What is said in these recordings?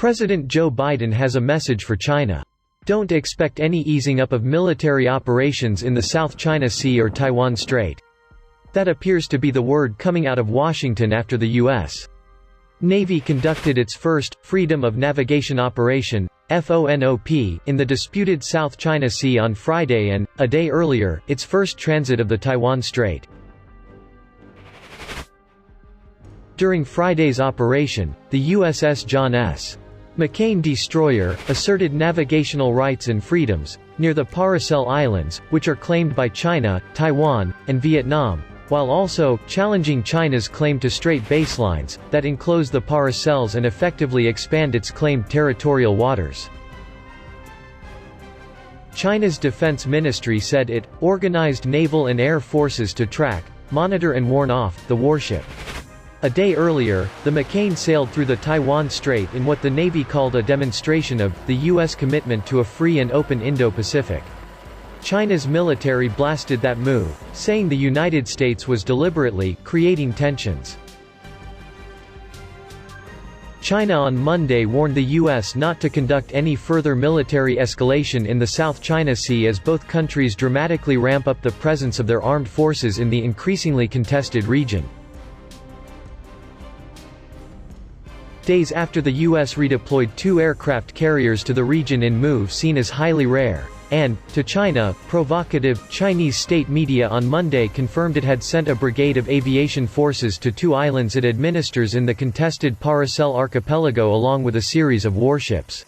President Joe Biden has a message for China. Don't expect any easing up of military operations in the South China Sea or Taiwan Strait. That appears to be the word coming out of Washington after the U.S. Navy conducted its first Freedom of Navigation Operation (FONOP) in the disputed South China Sea on Friday and, a day earlier, its first transit of the Taiwan Strait. During Friday's operation, the USS John S. McCain destroyer asserted navigational rights and freedoms near the Paracel Islands, which are claimed by China, Taiwan, and Vietnam, while also challenging China's claim to strait baselines that enclose the Paracels and effectively expand its claimed territorial waters. China's defense ministry said it organized naval and air forces to track, monitor and warn off the warship. A day earlier, the McCain sailed through the Taiwan Strait in what the Navy called a demonstration of the U.S. commitment to a free and open Indo-Pacific. China's military blasted that move, saying the United States was deliberately creating tensions. China on Monday warned the U.S. not to conduct any further military escalation in the South China Sea as both countries dramatically ramp up the presence of their armed forces in the increasingly contested region. Days after the U.S. redeployed 2 aircraft carriers to the region in move seen as highly rare, and, to China, provocative, Chinese state media on Monday confirmed it had sent a brigade of aviation forces to 2 islands it administers in the contested Paracel archipelago along with a series of warships.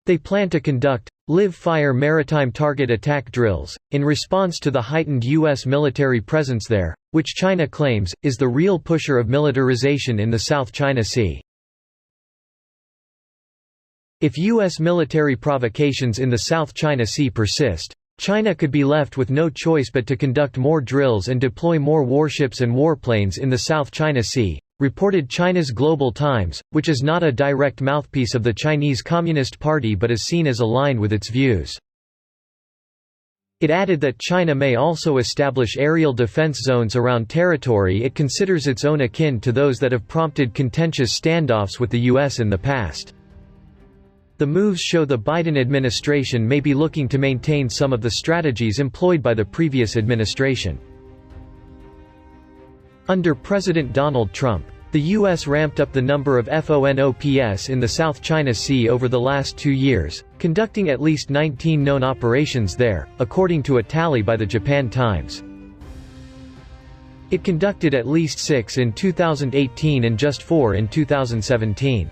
They plan to conduct live-fire maritime target attack drills, in response to the heightened U.S. military presence there, which China claims, is the real pusher of militarization in the South China Sea. If U.S. military provocations in the South China Sea persist, China could be left with no choice but to conduct more drills and deploy more warships and warplanes in the South China Sea, reported China's Global Times, which is not a direct mouthpiece of the Chinese Communist Party but is seen as aligned with its views. It added that China may also establish aerial defense zones around territory it considers its own akin to those that have prompted contentious standoffs with the U.S. in the past. The moves show the Biden administration may be looking to maintain some of the strategies employed by the previous administration. Under President Donald Trump, the U.S. ramped up the number of FONOPs in the South China Sea over the last 2 years, conducting at least 19 known operations there, according to a tally by the Japan Times. It conducted at least 6 in 2018 and just 4 in 2017.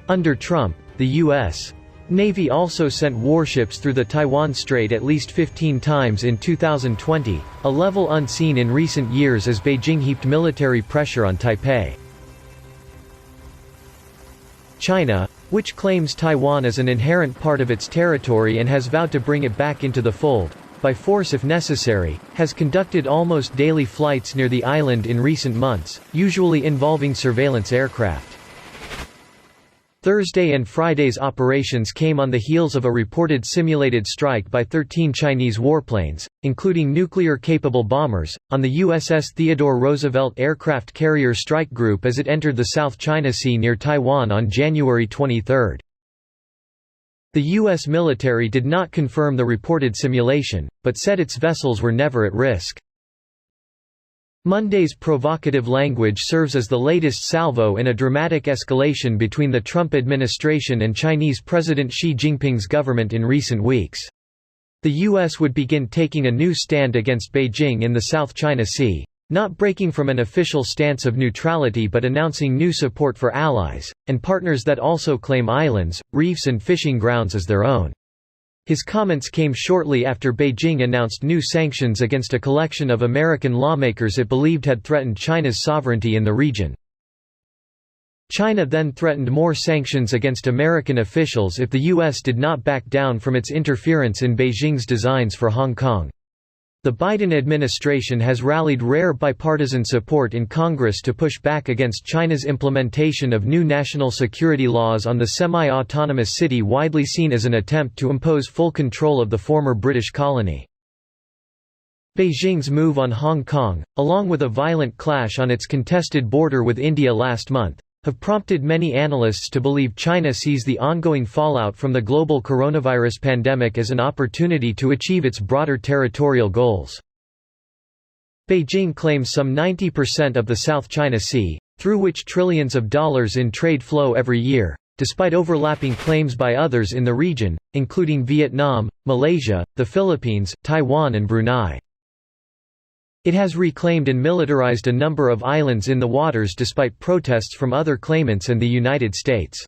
Under Trump, the U.S. Navy also sent warships through the Taiwan Strait at least 15 times in 2020, a level unseen in recent years as Beijing heaped military pressure on Taipei. China, which claims Taiwan as an inherent part of its territory and has vowed to bring it back into the fold, by force if necessary, has conducted almost daily flights near the island in recent months, usually involving surveillance aircraft. Thursday and Friday's operations came on the heels of a reported simulated strike by 13 Chinese warplanes, including nuclear-capable bombers, on the USS Theodore Roosevelt aircraft carrier strike group as it entered the South China Sea near Taiwan on January 23. The U.S. military did not confirm the reported simulation, but said its vessels were never at risk. Monday's provocative language serves as the latest salvo in a dramatic escalation between the Trump administration and Chinese President Xi Jinping's government in recent weeks. The U.S. would begin taking a new stand against Beijing in the South China Sea, not breaking from an official stance of neutrality but announcing new support for allies, and partners that also claim islands, reefs and fishing grounds as their own. His comments came shortly after Beijing announced new sanctions against a collection of American lawmakers it believed had threatened China's sovereignty in the region. China then threatened more sanctions against American officials if the U.S. did not back down from its interference in Beijing's designs for Hong Kong. The Biden administration has rallied rare bipartisan support in Congress to push back against China's implementation of new national security laws on the semi-autonomous city widely seen as an attempt to impose full control of the former British colony. Beijing's move on Hong Kong, along with a violent clash on its contested border with India last month, have prompted many analysts to believe China sees the ongoing fallout from the global coronavirus pandemic as an opportunity to achieve its broader territorial goals. Beijing claims some 90% of the South China Sea, through which trillions of dollars in trade flow every year, despite overlapping claims by others in the region, including Vietnam, Malaysia, the Philippines, Taiwan and Brunei. It has reclaimed and militarized a number of islands in the waters despite protests from other claimants and the United States.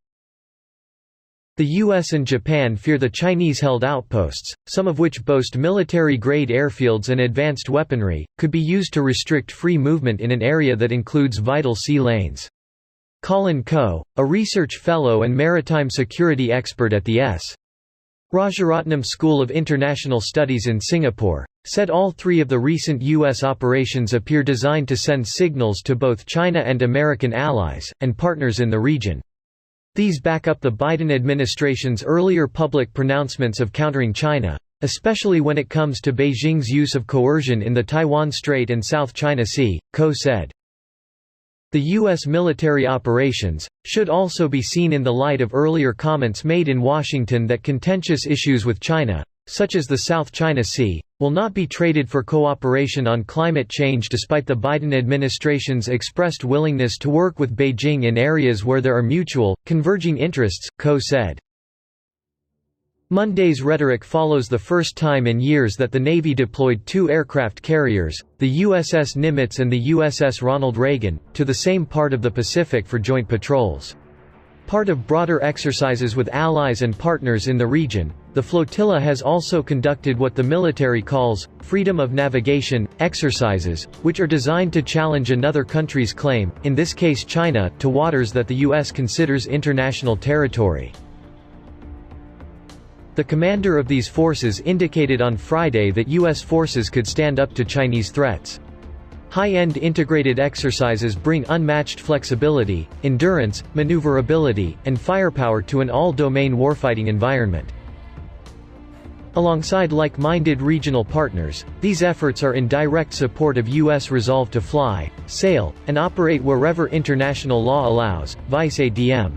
The US and Japan fear the Chinese-held outposts, some of which boast military-grade airfields and advanced weaponry, could be used to restrict free movement in an area that includes vital sea lanes. Colin Coe, a research fellow and maritime security expert at the S. Rajaratnam School of International Studies in Singapore, said all three of the recent U.S. operations appear designed to send signals to both China and American allies, and partners in the region. These back up the Biden administration's earlier public pronouncements of countering China, especially when it comes to Beijing's use of coercion in the Taiwan Strait and South China Sea, Coe said. The U.S. military operations should also be seen in the light of earlier comments made in Washington that contentious issues with China, such as the South China Sea, will not be traded for cooperation on climate change despite the Biden administration's expressed willingness to work with Beijing in areas where there are mutual, converging interests, Coe said. Monday's rhetoric follows the first time in years that the Navy deployed two aircraft carriers, the USS Nimitz and the USS Ronald Reagan, to the same part of the Pacific for joint patrols. Part of broader exercises with allies and partners in the region, the flotilla has also conducted what the military calls freedom of navigation exercises, which are designed to challenge another country's claim, in this case China, to waters that the U.S. considers international territory. The commander of these forces indicated on Friday that U.S. forces could stand up to Chinese threats. High-end integrated exercises bring unmatched flexibility, endurance, maneuverability, and firepower to an all-domain warfighting environment. Alongside like-minded regional partners, these efforts are in direct support of U.S. resolve to fly, sail, and operate wherever international law allows, Vice ADM.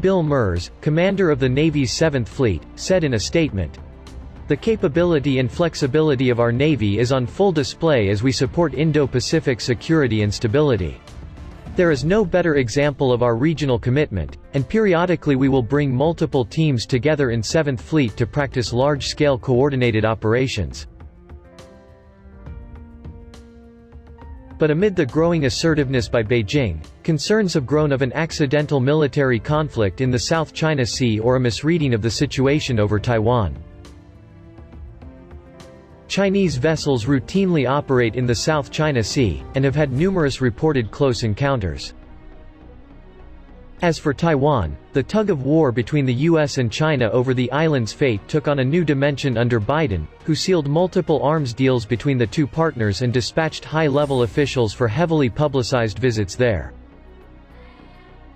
Bill Merz, commander of the Navy's 7th Fleet, said in a statement, "The capability and flexibility of our Navy is on full display as we support Indo-Pacific security and stability. There is no better example of our regional commitment, and periodically we will bring multiple teams together in 7th Fleet to practice large-scale coordinated operations." But amid the growing assertiveness by Beijing, concerns have grown of an accidental military conflict in the South China Sea or a misreading of the situation over Taiwan. Chinese vessels routinely operate in the South China Sea, and have had numerous reported close encounters. As for Taiwan, the tug-of-war between the U.S. and China over the island's fate took on a new dimension under Biden, who sealed multiple arms deals between the two partners and dispatched high-level officials for heavily publicized visits there.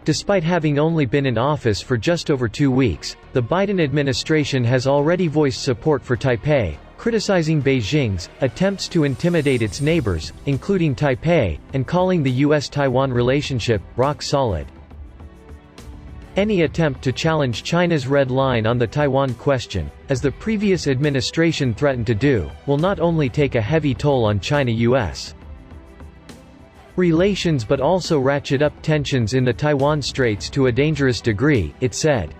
Despite having only been in office for just over 2 weeks, the Biden administration has already voiced support for Taipei, criticizing Beijing's attempts to intimidate its neighbors, including Taipei, and calling the U.S.-Taiwan relationship rock solid. Any attempt to challenge China's red line on the Taiwan question, as the previous administration threatened to do, will not only take a heavy toll on China-US relations but also ratchet up tensions in the Taiwan Straits to a dangerous degree, it said.